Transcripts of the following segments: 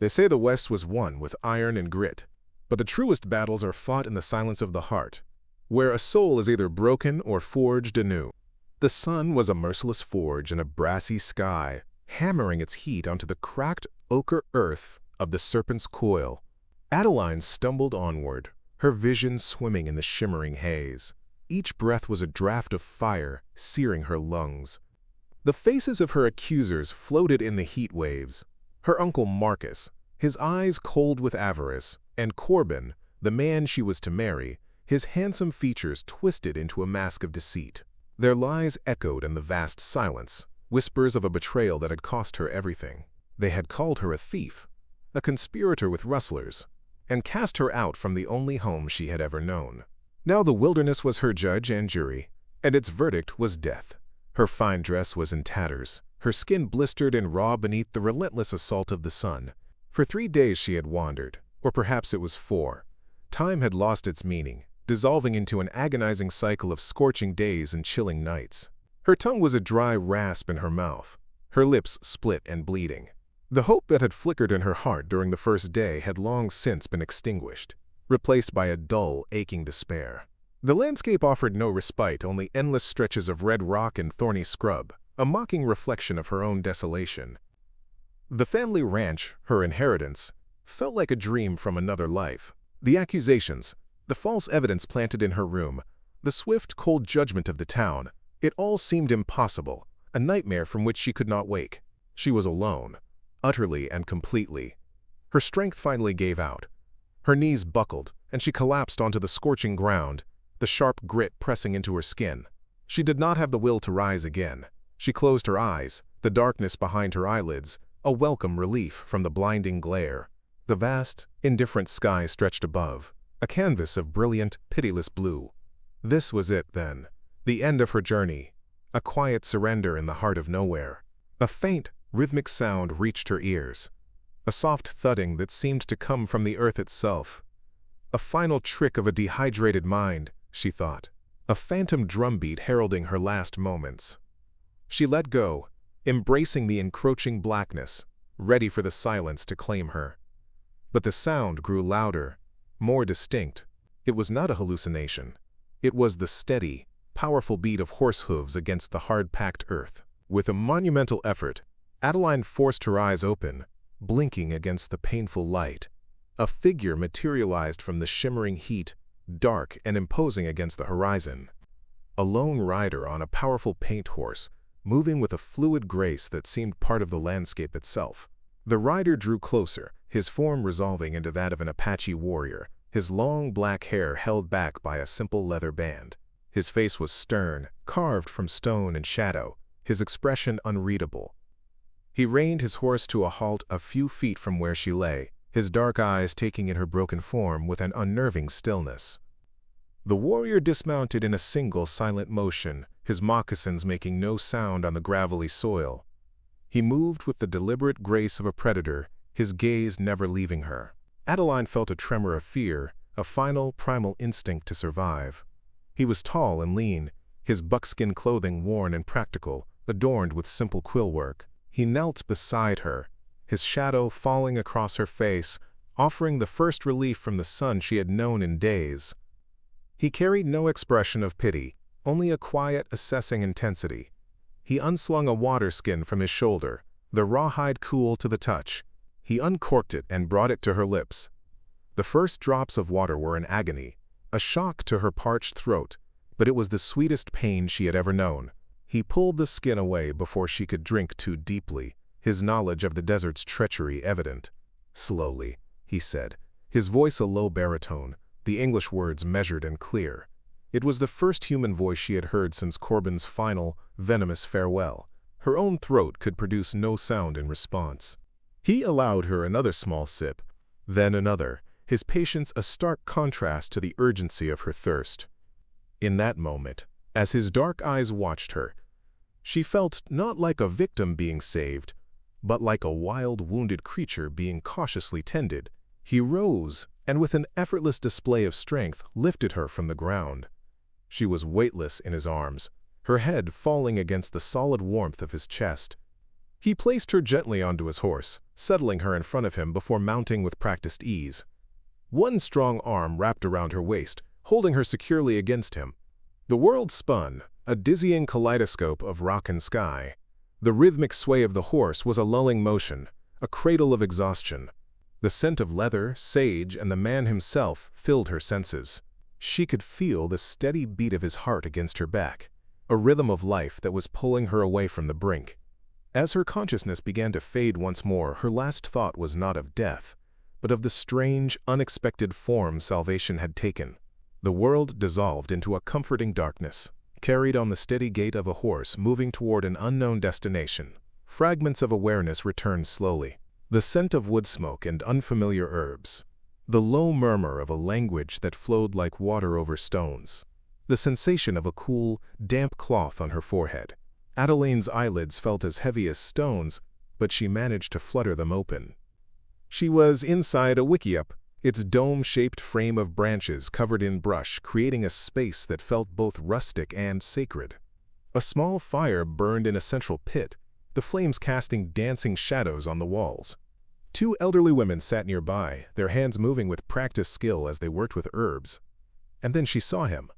They say the West was won with iron and grit, but the truest battles are fought in the silence of the heart, where a soul is either broken or forged anew. The sun was a merciless forge in a brassy sky, hammering its heat onto the cracked ochre earth of the serpent's coil. Adeline stumbled onward, her vision swimming in the shimmering haze. Each breath was a draft of fire, searing her lungs. The faces of her accusers floated in the heat waves. Her uncle Marcus, his eyes cold with avarice, and Corbin, the man she was to marry, his handsome features twisted into a mask of deceit. Their lies echoed in the vast silence, whispers of a betrayal that had cost her everything. They had called her a thief, a conspirator with rustlers, and cast her out from the only home she had ever known. Now the wilderness was her judge and jury, and its verdict was death. Her fine dress was in tatters, her skin blistered and raw beneath the relentless assault of the sun. For 3 days she had wandered, or perhaps it was 4. Time had lost its meaning, dissolving into an agonizing cycle of scorching days and chilling nights. Her tongue was a dry rasp in her mouth, her lips split and bleeding. The hope that had flickered in her heart during the first day had long since been extinguished, replaced by a dull, aching despair. The landscape offered no respite, only endless stretches of red rock and thorny scrub, a mocking reflection of her own desolation. The family ranch, her inheritance, felt like a dream from another life. The accusations, the false evidence planted in her room, the swift, cold judgment of the town, it all seemed impossible, a nightmare from which she could not wake. She was alone, utterly and completely. Her strength finally gave out. Her knees buckled, and she collapsed onto the scorching ground, the sharp grit pressing into her skin. She did not have the will to rise again. She closed her eyes, the darkness behind her eyelids, a welcome relief from the blinding glare. The vast, indifferent sky stretched above, a canvas of brilliant, pitiless blue. This was it, then, the end of her journey, a quiet surrender in the heart of nowhere. A faint, rhythmic sound reached her ears, a soft thudding that seemed to come from the earth itself. A final trick of a dehydrated mind, she thought, a phantom drumbeat heralding her last moments. She let go, embracing the encroaching blackness, ready for the silence to claim her. But the sound grew louder, more distinct. It was not a hallucination. It was the steady, powerful beat of horse hooves against the hard-packed earth. With a monumental effort, Adeline forced her eyes open, blinking against the painful light. A figure materialized from the shimmering heat, dark and imposing against the horizon. A lone rider on a powerful paint horse, moving with a fluid grace that seemed part of the landscape itself. The rider drew closer, his form resolving into that of an Apache warrior, his long black hair held back by a simple leather band. His face was stern, carved from stone and shadow, his expression unreadable. He reined his horse to a halt a few feet from where she lay, his dark eyes taking in her broken form with an unnerving stillness. The warrior dismounted in a single silent motion, his moccasins making no sound on the gravelly soil. He moved with the deliberate grace of a predator, his gaze never leaving her. Adeline felt a tremor of fear, a final, primal instinct to survive. He was tall and lean, his buckskin clothing worn and practical, adorned with simple quill work. He knelt beside her, his shadow falling across her face, offering the first relief from the sun she had known in days. He carried no expression of pity, only a quiet, assessing intensity. He unslung a water skin from his shoulder, the rawhide cool to the touch. He uncorked it and brought it to her lips. The first drops of water were an agony, a shock to her parched throat, but it was the sweetest pain she had ever known. He pulled the skin away before she could drink too deeply, his knowledge of the desert's treachery evident. "Slowly," he said, his voice a low baritone, the English words measured and clear. It was the first human voice she had heard since Corbin's final, venomous farewell. Her own throat could produce no sound in response. He allowed her another small sip, then another, his patience a stark contrast to the urgency of her thirst. In that moment, as his dark eyes watched her, she felt not like a victim being saved, but like a wild, wounded creature being cautiously tended. He rose, and with an effortless display of strength lifted her from the ground. She was weightless in his arms, her head falling against the solid warmth of his chest. He placed her gently onto his horse, settling her in front of him before mounting with practiced ease. One strong arm wrapped around her waist, holding her securely against him. The world spun, a dizzying kaleidoscope of rock and sky. The rhythmic sway of the horse was a lulling motion, a cradle of exhaustion. The scent of leather, sage, and the man himself filled her senses. She could feel the steady beat of his heart against her back, a rhythm of life that was pulling her away from the brink. As her consciousness began to fade once more, her last thought was not of death, but of the strange, unexpected form salvation had taken. The world dissolved into a comforting darkness, carried on the steady gait of a horse moving toward an unknown destination. Fragments of awareness returned slowly. The scent of wood smoke and unfamiliar herbs. The low murmur of a language that flowed like water over stones. The sensation of a cool, damp cloth on her forehead. Adeline's eyelids felt as heavy as stones, but she managed to flutter them open. She was inside a wickiup, its dome-shaped frame of branches covered in brush, creating a space that felt both rustic and sacred. A small fire burned in a central pit, the flames casting dancing shadows on the walls. Two elderly women sat nearby, their hands moving with practiced skill as they worked with herbs. And then she saw him.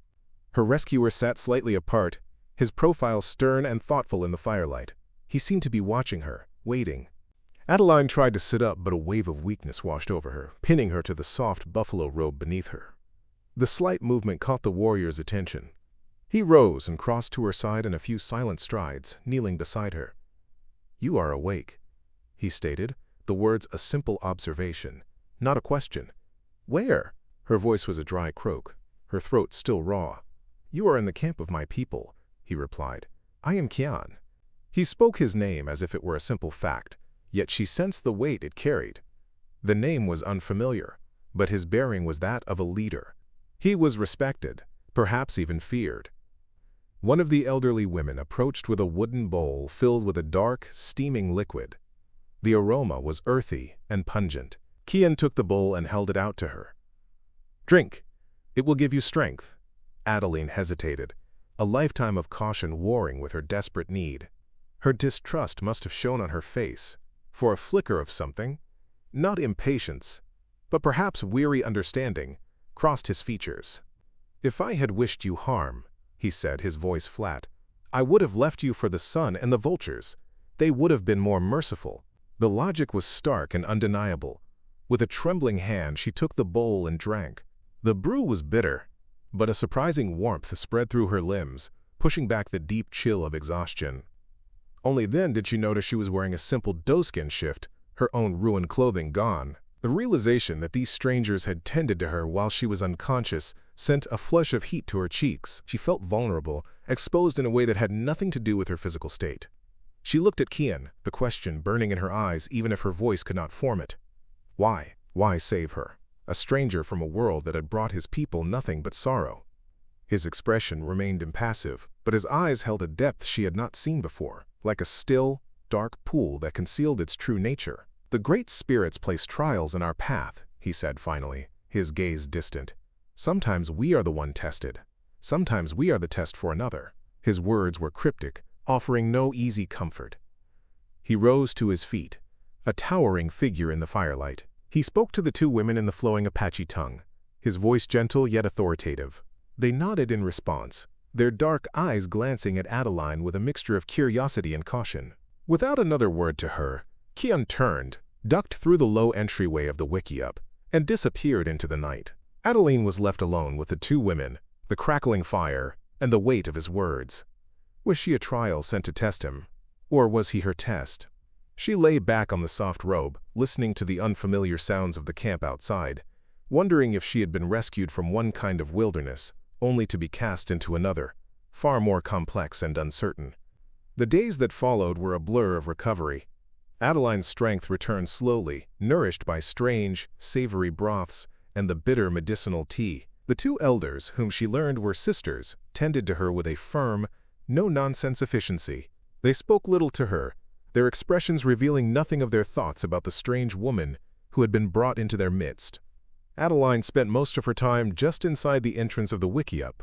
Her rescuer sat slightly apart, his profile stern and thoughtful in the firelight. He seemed to be watching her, waiting. Adeline tried to sit up, but a wave of weakness washed over her, pinning her to the soft buffalo robe beneath her. The slight movement caught the warrior's attention. He rose and crossed to her side in a few silent strides, kneeling beside her. "You are awake," he stated, the words a simple observation, not a question. "Where?" Her voice was a dry croak, her throat still raw. "You are in the camp of my people," he replied. "I am Kian." He spoke his name as if it were a simple fact, yet she sensed the weight it carried. The name was unfamiliar, but his bearing was that of a leader. He was respected, perhaps even feared. One of the elderly women approached with a wooden bowl filled with a dark, steaming liquid. The aroma was earthy and pungent. Kian took the bowl and held it out to her. "Drink. It will give you strength." Adeline hesitated, a lifetime of caution warring with her desperate need. Her distrust must have shown on her face, for a flicker of something, not impatience, but perhaps weary understanding, crossed his features. "If I had wished you harm," he said, his voice flat, "I would have left you for the sun and the vultures. They would have been more merciful." The logic was stark and undeniable. With a trembling hand, she took the bowl and drank. The brew was bitter, but a surprising warmth spread through her limbs, pushing back the deep chill of exhaustion. Only then did she notice she was wearing a simple doeskin shift, her own ruined clothing gone. The realization that these strangers had tended to her while she was unconscious sent a flush of heat to her cheeks. She felt vulnerable, exposed in a way that had nothing to do with her physical state. She looked at Kian, the question burning in her eyes even if her voice could not form it. Why? Why save her? A stranger from a world that had brought his people nothing but sorrow. His expression remained impassive, but his eyes held a depth she had not seen before, like a still, dark pool that concealed its true nature. "The great spirits place trials in our path," he said finally, his gaze distant. "Sometimes we are the one tested. Sometimes we are the test for another." His words were cryptic, offering no easy comfort. He rose to his feet, a towering figure in the firelight. He spoke to the two women in the flowing Apache tongue, his voice gentle yet authoritative. They nodded in response, their dark eyes glancing at Adeline with a mixture of curiosity and caution. Without another word to her, Kian turned, ducked through the low entryway of the wickiup, and disappeared into the night. Adeline was left alone with the two women, the crackling fire, and the weight of his words. Was she a trial sent to test him, or was he her test? She lay back on the soft robe, listening to the unfamiliar sounds of the camp outside, wondering if she had been rescued from one kind of wilderness, only to be cast into another, far more complex and uncertain. The days that followed were a blur of recovery. Adeline's strength returned slowly, nourished by strange, savory broths and the bitter medicinal tea. The two elders, whom she learned were sisters, tended to her with a firm, no-nonsense efficiency. They spoke little to her, their expressions revealing nothing of their thoughts about the strange woman who had been brought into their midst. Adeline spent most of her time just inside the entrance of the wickiup,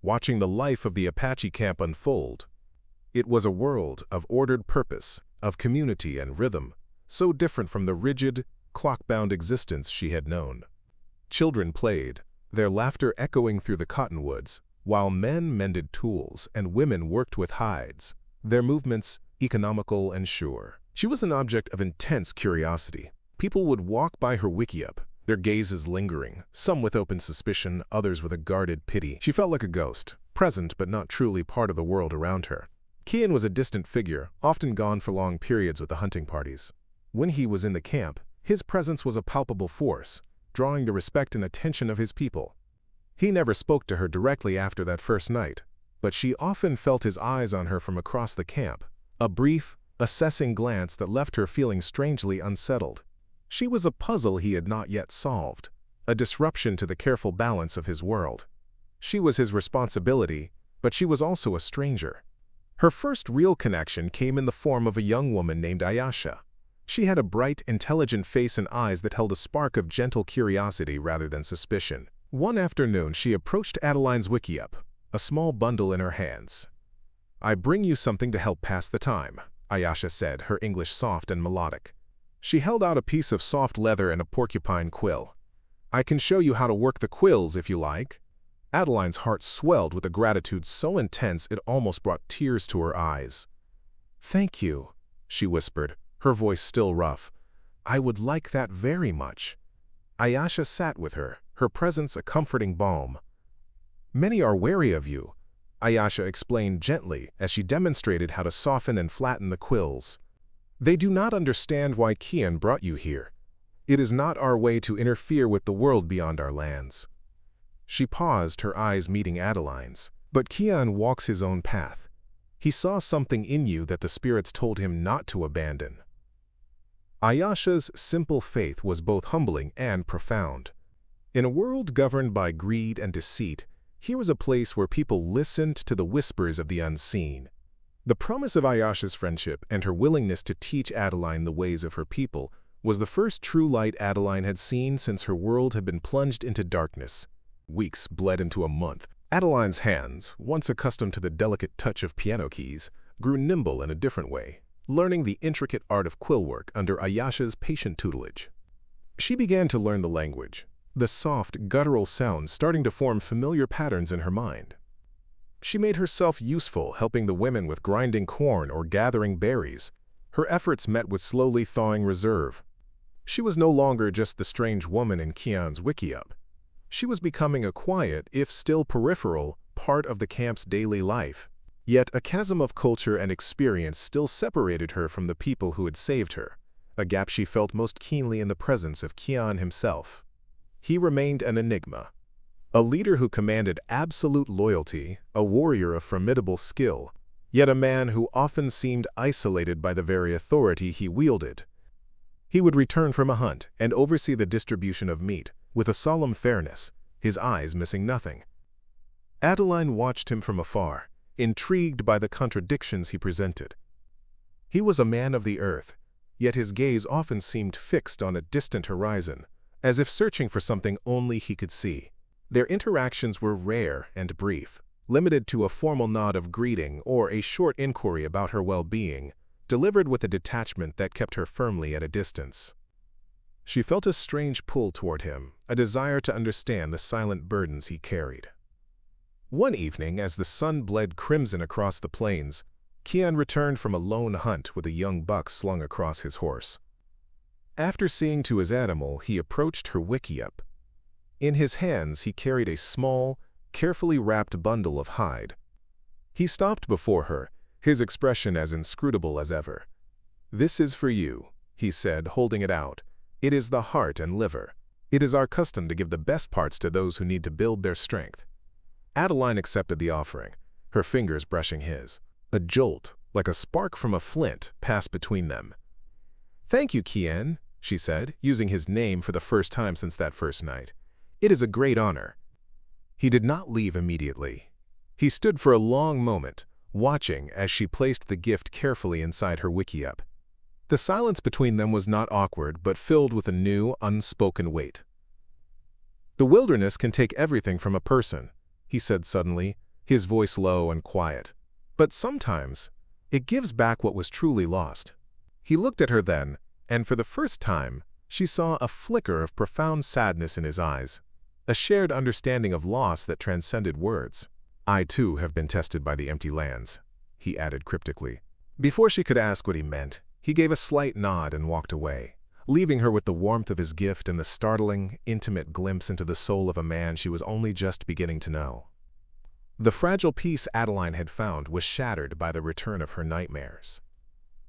watching the life of the Apache camp unfold. It was a world of ordered purpose, of community and rhythm, so different from the rigid, clock-bound existence she had known. Children played, their laughter echoing through the cottonwoods, while men mended tools and women worked with hides, their movements economical and sure. She was an object of intense curiosity. People would walk by her wickiup, their gazes lingering, some with open suspicion, others with a guarded pity. She felt like a ghost, present but not truly part of the world around her. Kian was a distant figure, often gone for long periods with the hunting parties. When he was in the camp, his presence was a palpable force, drawing the respect and attention of his people. He never spoke to her directly after that first night, but she often felt his eyes on her from across the camp, a brief, assessing glance that left her feeling strangely unsettled. She was a puzzle he had not yet solved, a disruption to the careful balance of his world. She was his responsibility, but she was also a stranger. Her first real connection came in the form of a young woman named Ayasha. She had a bright, intelligent face and eyes that held a spark of gentle curiosity rather than suspicion. One afternoon, she approached Adeline's wickiup, a small bundle in her hands. "I bring you something to help pass the time," Ayasha said, her English soft and melodic. She held out a piece of soft leather and a porcupine quill. "I can show you how to work the quills if you like." Adeline's heart swelled with a gratitude so intense it almost brought tears to her eyes. "Thank you," she whispered, her voice still rough. "I would like that very much." Ayasha sat with her, her presence a comforting balm. "Many are wary of you," Ayasha explained gently as she demonstrated how to soften and flatten the quills. "They do not understand why Kian brought you here. It is not our way to interfere with the world beyond our lands." She paused, her eyes meeting Adeline's. "But Kian walks his own path. He saw something in you that the spirits told him not to abandon." Ayasha's simple faith was both humbling and profound. In a world governed by greed and deceit, here was a place where people listened to the whispers of the unseen. The promise of Ayasha's friendship and her willingness to teach Adeline the ways of her people was the first true light Adeline had seen since her world had been plunged into darkness. Weeks bled into a month. Adeline's hands, once accustomed to the delicate touch of piano keys, grew nimble in a different way, learning the intricate art of quill work under Ayasha's patient tutelage. She began to learn the language, the soft, guttural sounds starting to form familiar patterns in her mind. She made herself useful, helping the women with grinding corn or gathering berries. Her efforts met with slowly thawing reserve. She was no longer just the strange woman in Kian's wickiup. She was becoming a quiet, if still peripheral, part of the camp's daily life. Yet a chasm of culture and experience still separated her from the people who had saved her, a gap she felt most keenly in the presence of Kian himself. He remained an enigma. A leader who commanded absolute loyalty, a warrior of formidable skill, yet a man who often seemed isolated by the very authority he wielded. He would return from a hunt and oversee the distribution of meat, with a solemn fairness, his eyes missing nothing. Adeline watched him from afar, intrigued by the contradictions he presented. He was a man of the earth, yet his gaze often seemed fixed on a distant horizon, as if searching for something only he could see. Their interactions were rare and brief, limited to a formal nod of greeting or a short inquiry about her well-being, delivered with a detachment that kept her firmly at a distance. She felt a strange pull toward him, a desire to understand the silent burdens he carried. One evening, as the sun bled crimson across the plains, Kian returned from a lone hunt with a young buck slung across his horse. After seeing to his animal, he approached her wickiup. In his hands, he carried a small, carefully wrapped bundle of hide. He stopped before her, his expression as inscrutable as ever. "This is for you," he said, holding it out. "It is the heart and liver. It is our custom to give the best parts to those who need to build their strength." Adeline accepted the offering, her fingers brushing his. A jolt, like a spark from a flint, passed between them. "Thank you, Kian," she said, using his name for the first time since that first night. "It is a great honor." He did not leave immediately. He stood for a long moment, watching as she placed the gift carefully inside her wickiup. The silence between them was not awkward, but filled with a new, unspoken weight. "The wilderness can take everything from a person," he said suddenly, his voice low and quiet. "But sometimes, it gives back what was truly lost." He looked at her then, and for the first time, she saw a flicker of profound sadness in his eyes, a shared understanding of loss that transcended words. "I too have been tested by the empty lands," he added cryptically. Before she could ask what he meant, he gave a slight nod and walked away, leaving her with the warmth of his gift and the startling, intimate glimpse into the soul of a man she was only just beginning to know. The fragile peace Adeline had found was shattered by the return of her nightmares.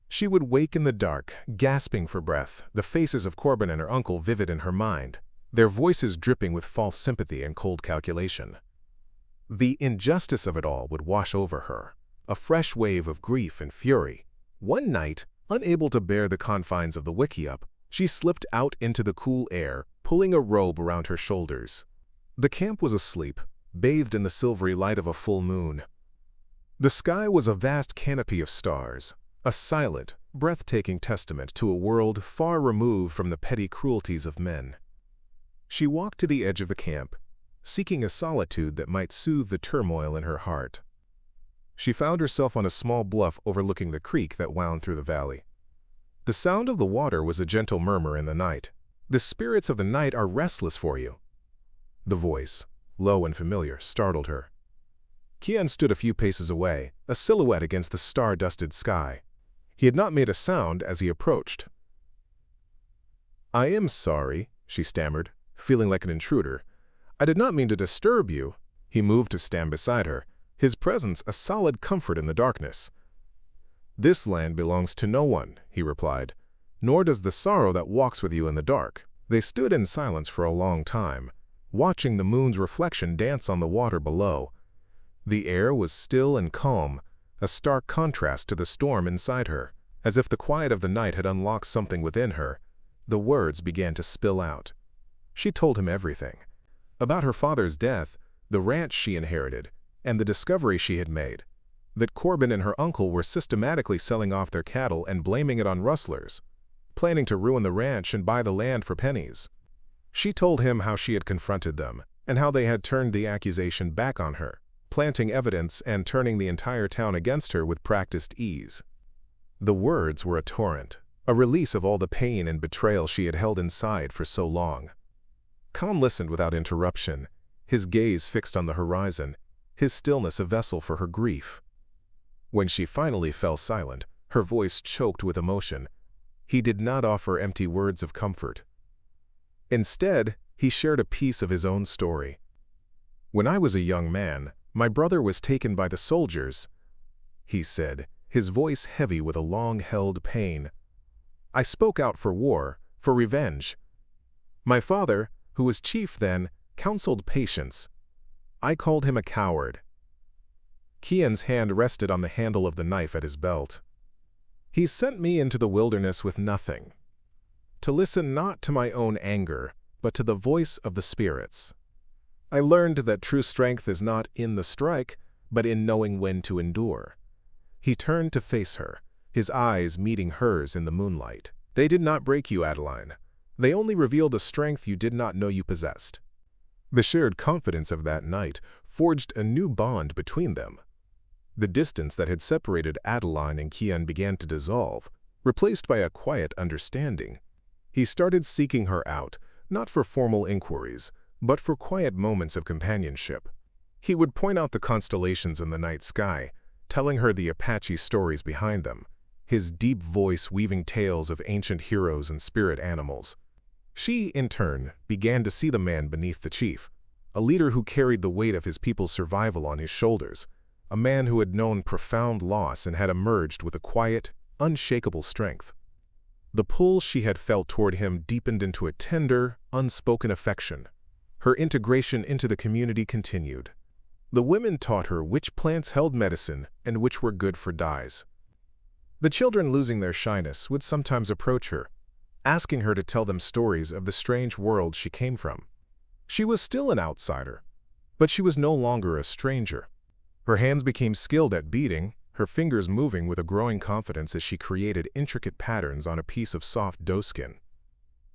She would wake in the dark, gasping for breath, the faces of Corbin and her uncle vivid in her mind, their voices dripping with false sympathy and cold calculation. The injustice of it all would wash over her, a fresh wave of grief and fury. One night, unable to bear the confines of the wickiup, she slipped out into the cool air, pulling a robe around her shoulders. The camp was asleep, bathed in the silvery light of a full moon. The sky was a vast canopy of stars, a silent, breathtaking testament to a world far removed from the petty cruelties of men. She walked to the edge of the camp, seeking a solitude that might soothe the turmoil in her heart. She found herself on a small bluff overlooking the creek that wound through the valley. The sound of the water was a gentle murmur in the night. "The spirits of the night are restless for you." The voice, low and familiar, startled her. Kian stood a few paces away, a silhouette against the star-dusted sky. He had not made a sound as he approached. "I am sorry," she stammered, feeling like an intruder. "I did not mean to disturb you." He moved to stand beside her, his presence a solid comfort in the darkness. "This land belongs to no one," he replied, "nor does the sorrow that walks with you in the dark." They stood in silence for a long time, watching the moon's reflection dance on the water below. The air was still and calm, a stark contrast to the storm inside her. As if the quiet of the night had unlocked something within her, the words began to spill out. She told him everything. About her father's death, the ranch she inherited, and the discovery she had made, that Corbin and her uncle were systematically selling off their cattle and blaming it on rustlers, planning to ruin the ranch and buy the land for pennies. She told him how she had confronted them, and how they had turned the accusation back on her, planting evidence and turning the entire town against her with practiced ease. The words were a torrent, a release of all the pain and betrayal she had held inside for so long. Khan listened without interruption, his gaze fixed on the horizon, his stillness a vessel for her grief. When she finally fell silent, her voice choked with emotion, he did not offer empty words of comfort. Instead, he shared a piece of his own story. "When I was a young man, my brother was taken by the soldiers," he said, his voice heavy with a long-held pain. "I spoke out for war, for revenge. My father, who was chief then, counseled patience. I called him a coward." Kian's hand rested on the handle of the knife at his belt. "He sent me into the wilderness with nothing, to listen not to my own anger, but to the voice of the spirits. I learned that true strength is not in the strike, but in knowing when to endure." He turned to face her, his eyes meeting hers in the moonlight. "They did not break you, Adeline. They only revealed a strength you did not know you possessed." The shared confidence of that night forged a new bond between them. The distance that had separated Adeline and Kian began to dissolve, replaced by a quiet understanding. He started seeking her out, not for formal inquiries, but for quiet moments of companionship. He would point out the constellations in the night sky, telling her the Apache stories behind them, his deep voice weaving tales of ancient heroes and spirit animals. She, in turn, began to see the man beneath the chief, a leader who carried the weight of his people's survival on his shoulders, a man who had known profound loss and had emerged with a quiet, unshakable strength. The pull she had felt toward him deepened into a tender, unspoken affection. Her integration into the community continued. The women taught her which plants held medicine and which were good for dyes. The children, losing their shyness, would sometimes approach her, asking her to tell them stories of the strange world she came from. She was still an outsider, but she was no longer a stranger. Her hands became skilled at beading, her fingers moving with a growing confidence as she created intricate patterns on a piece of soft doeskin.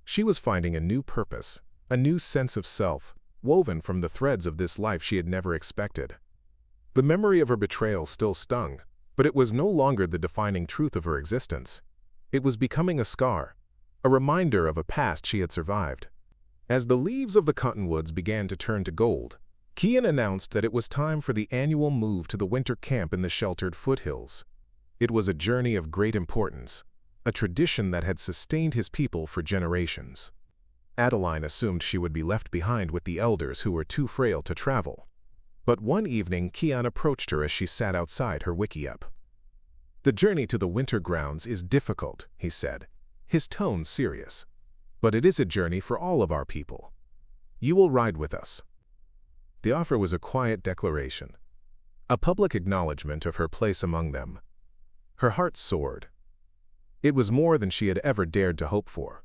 She was finding a new purpose, a new sense of self, woven from the threads of this life she had never expected. The memory of her betrayal still stung, but it was no longer the defining truth of her existence. It was becoming a scar, a reminder of a past she had survived. As the leaves of the cottonwoods began to turn to gold, Kian announced that it was time for the annual move to the winter camp in the sheltered foothills. It was a journey of great importance, a tradition that had sustained his people for generations. Adeline assumed she would be left behind with the elders who were too frail to travel. But one evening, Kian approached her as she sat outside her wickiup. "The journey to the winter grounds is difficult," he said, his tone serious. "But it is a journey for all of our people. You will ride with us." The offer was a quiet declaration, a public acknowledgement of her place among them. Her heart soared. It was more than she had ever dared to hope for.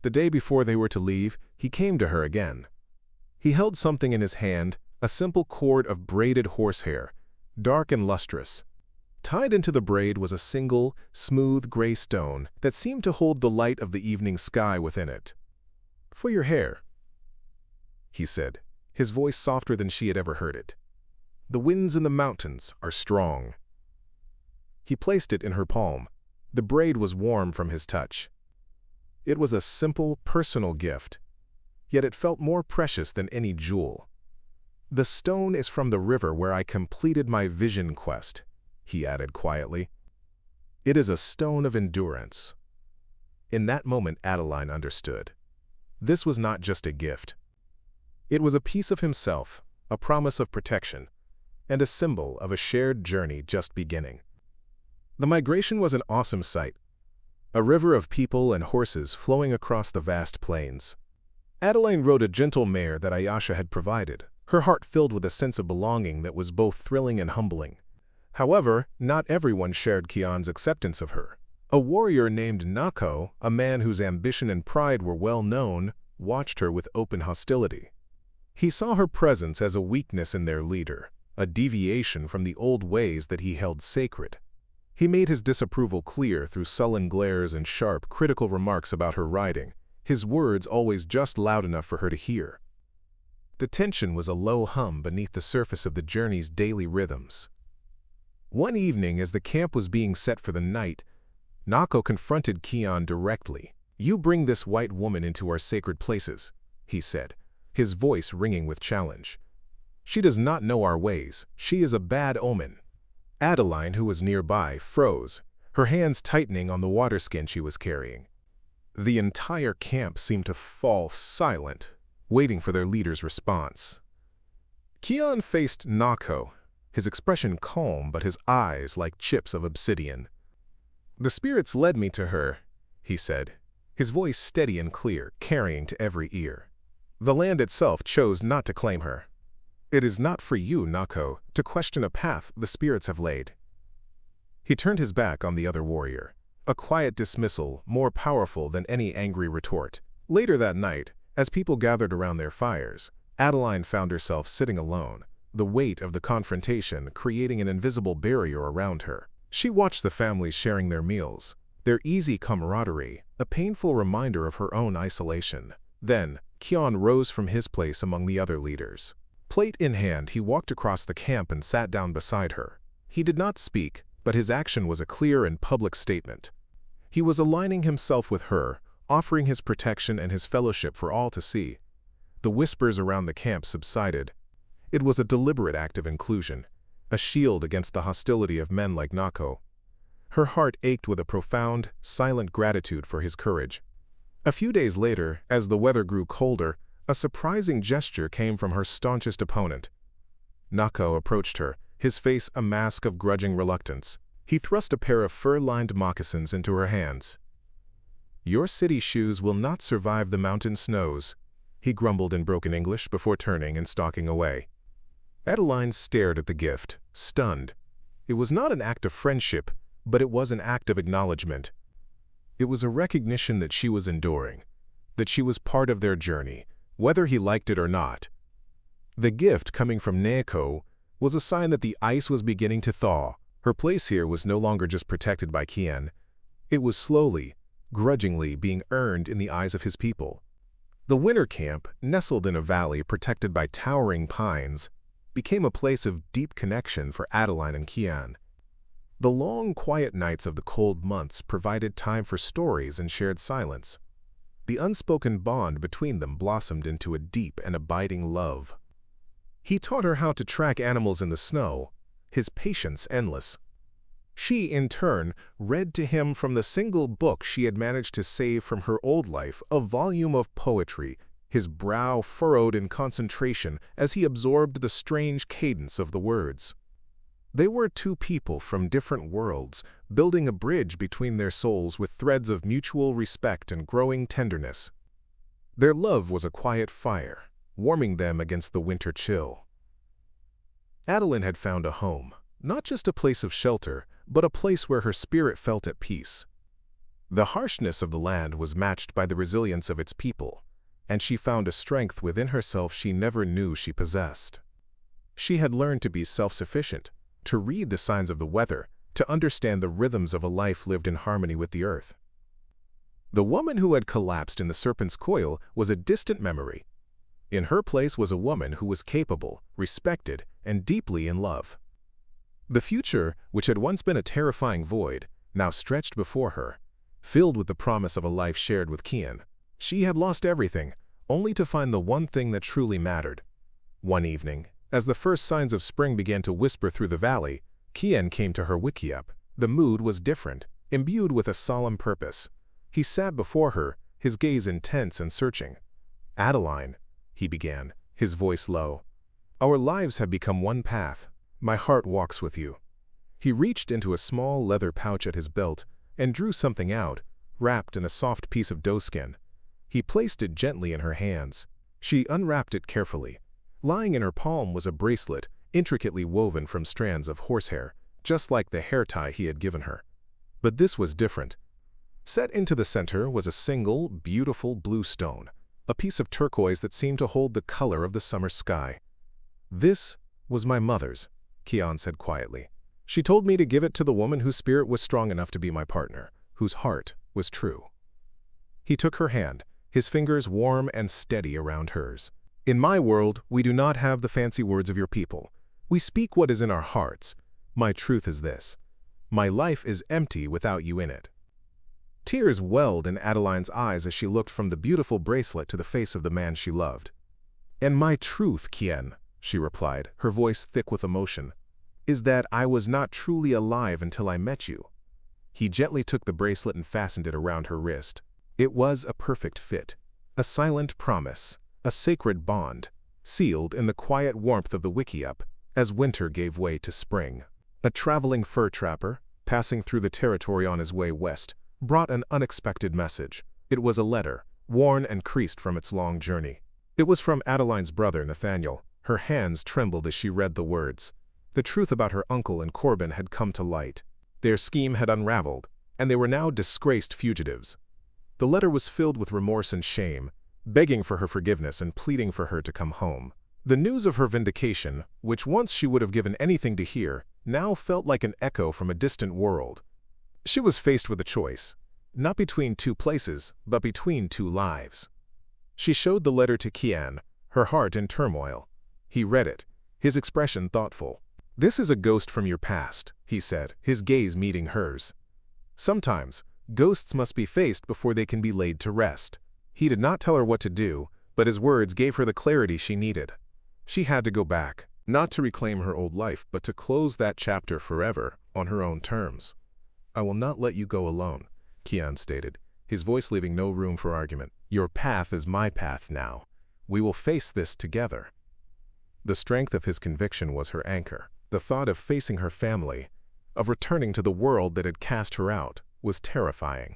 The day before they were to leave, he came to her again. He held something in his hand, a simple cord of braided horsehair, dark and lustrous. Tied into the braid was a single, smooth gray stone that seemed to hold the light of the evening sky within it. "For your hair," he said, his voice softer than she had ever heard it. "The winds in the mountains are strong." He placed it in her palm. The braid was warm from his touch. It was a simple, personal gift, yet it felt more precious than any jewel. "The stone is from the river where I completed my vision quest," he added quietly. "It is a stone of endurance." In that moment, Adeline understood. This was not just a gift. It was a piece of himself, a promise of protection, and a symbol of a shared journey just beginning. The migration was an awesome sight, a river of people and horses flowing across the vast plains. Adeline rode a gentle mare that Ayesha had provided, her heart filled with a sense of belonging that was both thrilling and humbling. However, not everyone shared Kian's acceptance of her. A warrior named Nako, a man whose ambition and pride were well known, watched her with open hostility. He saw her presence as a weakness in their leader, a deviation from the old ways that he held sacred. He made his disapproval clear through sullen glares and sharp, critical remarks about her riding, his words always just loud enough for her to hear. The tension was a low hum beneath the surface of the journey's daily rhythms. One evening, as the camp was being set for the night, Nako confronted Kian directly. "You bring this white woman into our sacred places," he said, his voice ringing with challenge. "She does not know our ways. She is a bad omen." Adeline, who was nearby, froze, her hands tightening on the waterskin she was carrying. The entire camp seemed to fall silent, waiting for their leader's response. Kian faced Nako, his expression calm but his eyes like chips of obsidian. "The spirits led me to her," he said, his voice steady and clear, carrying to every ear. "The land itself chose not to claim her. It is not for you, Nako, to question a path the spirits have laid." He turned his back on the other warrior, a quiet dismissal more powerful than any angry retort. Later that night, as people gathered around their fires, Adeline found herself sitting alone, the weight of the confrontation creating an invisible barrier around her. She watched the families sharing their meals, their easy camaraderie, a painful reminder of her own isolation. Then, Kian rose from his place among the other leaders. Plate in hand, he walked across the camp and sat down beside her. He did not speak, but his action was a clear and public statement. He was aligning himself with her, offering his protection and his fellowship for all to see. The whispers around the camp subsided. It was a deliberate act of inclusion, a shield against the hostility of men like Nako. Her heart ached with a profound, silent gratitude for his courage. A few days later, as the weather grew colder, a surprising gesture came from her staunchest opponent. Nako approached her, his face a mask of grudging reluctance. He thrust a pair of fur-lined moccasins into her hands. "Your city shoes will not survive the mountain snows," he grumbled in broken English before turning and stalking away. Adeline stared at the gift, stunned. It was not an act of friendship, but it was an act of acknowledgement. It was a recognition that she was enduring, that she was part of their journey, whether he liked it or not. The gift coming from Nako was a sign that the ice was beginning to thaw. Her place here was no longer just protected by Kian. It was slowly, grudgingly being earned in the eyes of his people. The winter camp, nestled in a valley protected by towering pines, became a place of deep connection for Adeline and Kian. The long, quiet nights of the cold months provided time for stories and shared silence. The unspoken bond between them blossomed into a deep and abiding love. He taught her how to track animals in the snow, his patience endless. She, in turn, read to him from the single book she had managed to save from her old life, a volume of poetry, his brow furrowed in concentration as he absorbed the strange cadence of the words. They were two people from different worlds, building a bridge between their souls with threads of mutual respect and growing tenderness. Their love was a quiet fire, warming them against the winter chill. Adeline had found a home, not just a place of shelter, but a place where her spirit felt at peace. The harshness of the land was matched by the resilience of its people, and she found a strength within herself she never knew she possessed. She had learned to be self-sufficient, to read the signs of the weather, to understand the rhythms of a life lived in harmony with the earth. The woman who had collapsed in the serpent's coil was a distant memory. In her place was a woman who was capable, respected, and deeply in love. The future, which had once been a terrifying void, now stretched before her, filled with the promise of a life shared with Kian. She had lost everything, only to find the one thing that truly mattered. One evening, as the first signs of spring began to whisper through the valley, Kian came to her wickiup. The mood was different, imbued with a solemn purpose. He sat before her, his gaze intense and searching. "Adeline," he began, his voice low, "our lives have become one path. My heart walks with you." He reached into a small leather pouch at his belt and drew something out, wrapped in a soft piece of doeskin. He placed it gently in her hands. She unwrapped it carefully. Lying in her palm was a bracelet, intricately woven from strands of horsehair, just like the hair tie he had given her. But this was different. Set into the center was a single, beautiful blue stone, a piece of turquoise that seemed to hold the color of the summer sky. "This was my mother's," Kian said quietly. "She told me to give it to the woman whose spirit was strong enough to be my partner, whose heart was true." He took her hand, his fingers warm and steady around hers. "In my world, we do not have the fancy words of your people. We speak what is in our hearts. My truth is this: my life is empty without you in it." Tears welled in Adeline's eyes as she looked from the beautiful bracelet to the face of the man she loved. "And my truth, Kian," she replied, her voice thick with emotion, "is that I was not truly alive until I met you." He gently took the bracelet and fastened it around her wrist. It was a perfect fit, a silent promise, a sacred bond, sealed in the quiet warmth of the wickiup as winter gave way to spring. A traveling fur trapper, passing through the territory on his way west, brought an unexpected message. It was a letter, worn and creased from its long journey. It was from Adeline's brother, Nathaniel. Her hands trembled as she read the words. The truth about her uncle and Corbin had come to light. Their scheme had unraveled, and they were now disgraced fugitives. The letter was filled with remorse and shame, begging for her forgiveness and pleading for her to come home. The news of her vindication, which once she would have given anything to hear, now felt like an echo from a distant world. She was faced with a choice, not between two places, but between two lives. She showed the letter to Kian, her heart in turmoil. He read it, his expression thoughtful. "This is a ghost from your past," he said, his gaze meeting hers. "Sometimes, ghosts must be faced before they can be laid to rest." He did not tell her what to do, but his words gave her the clarity she needed. She had to go back, not to reclaim her old life, but to close that chapter forever on her own terms. "I will not let you go alone," Kian stated, his voice leaving no room for argument. "Your path is my path now. We will face this together." The strength of his conviction was her anchor. The thought of facing her family, of returning to the world that had cast her out, was terrifying.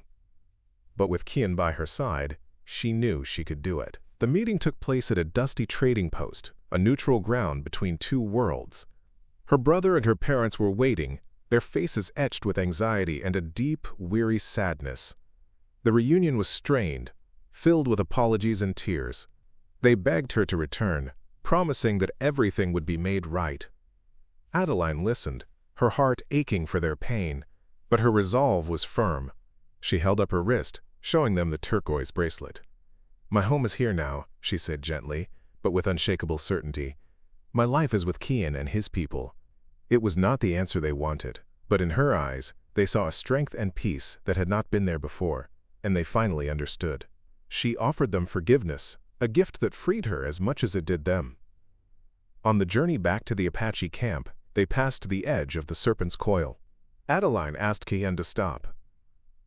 But with Kian by her side, she knew she could do it. The meeting took place at a dusty trading post, a neutral ground between two worlds. Her brother and her parents were waiting, their faces etched with anxiety and a deep, weary sadness. The reunion was strained, filled with apologies and tears. They begged her to return, promising that everything would be made right. Adeline listened, her heart aching for their pain, but her resolve was firm. She held up her wrist, showing them the turquoise bracelet. "My home is here now," she said gently, but with unshakable certainty. "My life is with Kian and his people." It was not the answer they wanted, But in her eyes, they saw a strength and peace that had not been there before, and they finally understood. She offered them forgiveness, a gift that freed her as much as it did them. On the journey back to the Apache camp, they passed the edge of the serpent's coil. Adeline asked Kian to stop.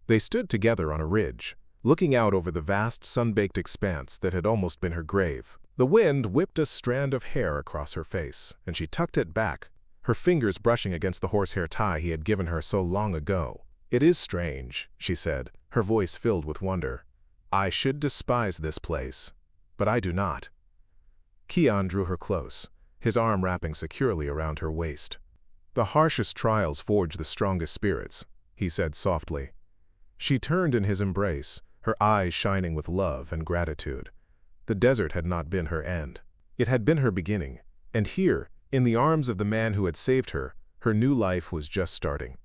They stood together on a ridge, looking out over the vast sun-baked expanse that had almost been her grave. The wind whipped a strand of hair across her face, and she tucked it back, her fingers brushing against the horsehair tie he had given her so long ago. "It is strange," she said, her voice filled with wonder. "I should despise this place, but I do not." Kian drew her close, his arm wrapping securely around her waist. "The harshest trials forge the strongest spirits," he said softly. She turned in his embrace, her eyes shining with love and gratitude. The desert had not been her end. It had been her beginning, and here, in the arms of the man who had saved her, her new life was just starting.